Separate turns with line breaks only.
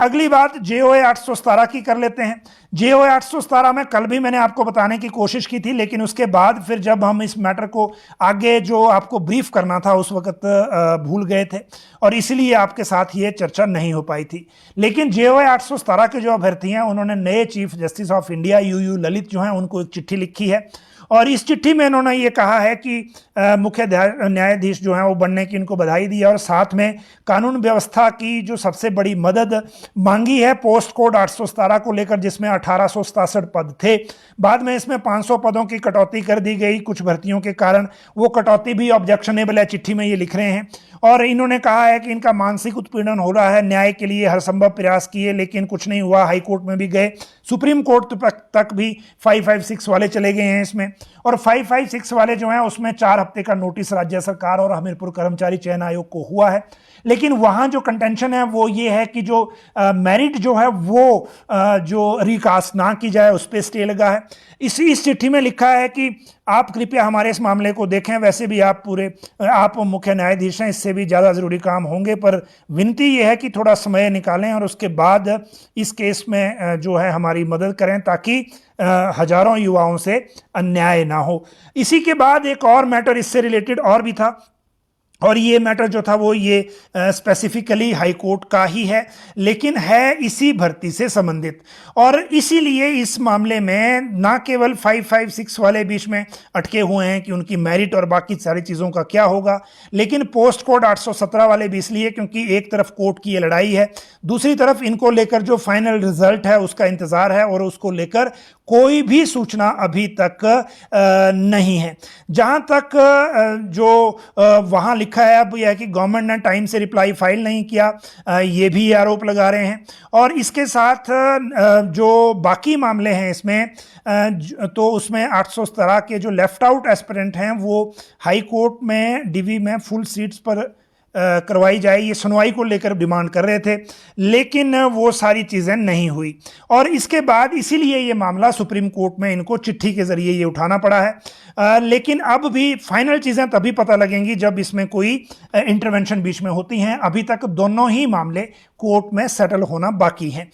अगली बात जेओए 817 की कर लेते हैं। जेओए 817 में कल भी मैंने आपको बताने की कोशिश की थी, लेकिन उसके बाद फिर जब हम इस मैटर को आगे जो आपको ब्रीफ करना था उस वक्त भूल गए थे और इसलिए आपके साथ ये चर्चा नहीं हो पाई थी। लेकिन जेओए 817 के जो अभ्यर्थी हैं उन्होंने नए chief justice of India UU Lalit जो हैं उनको एक चिट्ठी लिखी है और इस चिट्ठी में इन्होंने ये कहा है कि मुख्य न्यायाधीश जो हैं वो बनने की इनको बधाई दी है और साथ में कानून व्यवस्था की जो सबसे बड़ी मदद मांगी है पोस्ट कोड 817 को लेकर, जिसमें 1867 पद थे। बाद में इसमें 500 पदों की कटौती कर दी गई कुछ भर्तियों के कारण, वो कटौती भी ऑब्जेक्शनेबल है, चिट्ठी में ये लिख रहे हैं। और इन्होंने कहा है कि इनका मानसिक उत्पीड़न हो रहा है, न्याय के लिए हर संभव प्रयास किए लेकिन कुछ नहीं हुआ, हाई कोर्ट में भी गए, सुप्रीम कोर्ट तक भी 556 वाले चले गए हैं इसमें। और 556 वाले जो हैं उसमें 4 हफ्ते का नोटिस राज्य सरकार और हमीरपुर कर्मचारी चयन आयोग को हुआ है। लेकिन वहां जो कंटेंशन है वो ये है कि जो मेरिट जो है वो जो रिकास्ट ना की जाए, उस पर स्टे लगा है। इस चिट्ठी में लिखा है कि आप कृपया हमारे इस मामले को देखें, वैसे भी आप मुख्य न्यायाधीश हैं, इससे भी ज़्यादा ज़रूरी काम होंगे, पर विनती ये है कि थोड़ा समय निकालें और उसके बाद इस केस में जो है हमारी मदद करें ताकि हजारों युवाओं से अन्याय ना हो। इसी के बाद एक और मैटर इससे रिलेटेड और भी था और ये मैटर जो था वो ये स्पेसिफिकली हाई कोर्ट का ही है, लेकिन है इसी भर्ती से संबंधित। और इसीलिए इस मामले में ना केवल 556 वाले बीच में अटके हुए हैं कि उनकी मेरिट और बाकी सारी चीज़ों का क्या होगा, लेकिन पोस्ट कोड 817 वाले भी इसलिए क्योंकि एक तरफ कोर्ट की ये लड़ाई है, दूसरी तरफ इनको लेकर जो फाइनल रिजल्ट है उसका इंतज़ार है और उसको लेकर कोई भी सूचना अभी तक नहीं है। जहां तक जो वहां लिखा है अब यह है कि गवर्नमेंट ने टाइम से रिप्लाई फाइल नहीं किया, ये भी आरोप लगा रहे हैं। और इसके साथ जो बाकी मामले हैं इसमें तो उसमें 817 के जो लेफ्ट आउट एस्पिरेंट हैं वो हाई कोर्ट में डीवी में फुल सीट्स पर करवाई जाए, ये सुनवाई को लेकर डिमांड कर रहे थे, लेकिन वो सारी चीज़ें नहीं हुई। और इसके बाद इसीलिए ये मामला सुप्रीम कोर्ट में इनको चिट्ठी के ज़रिए ये उठाना पड़ा है। लेकिन अब भी फाइनल चीज़ें तभी पता लगेंगी जब इसमें कोई इंटरवेंशन बीच में होती हैं। अभी तक दोनों ही मामले कोर्ट में सेटल होना बाकी हैं।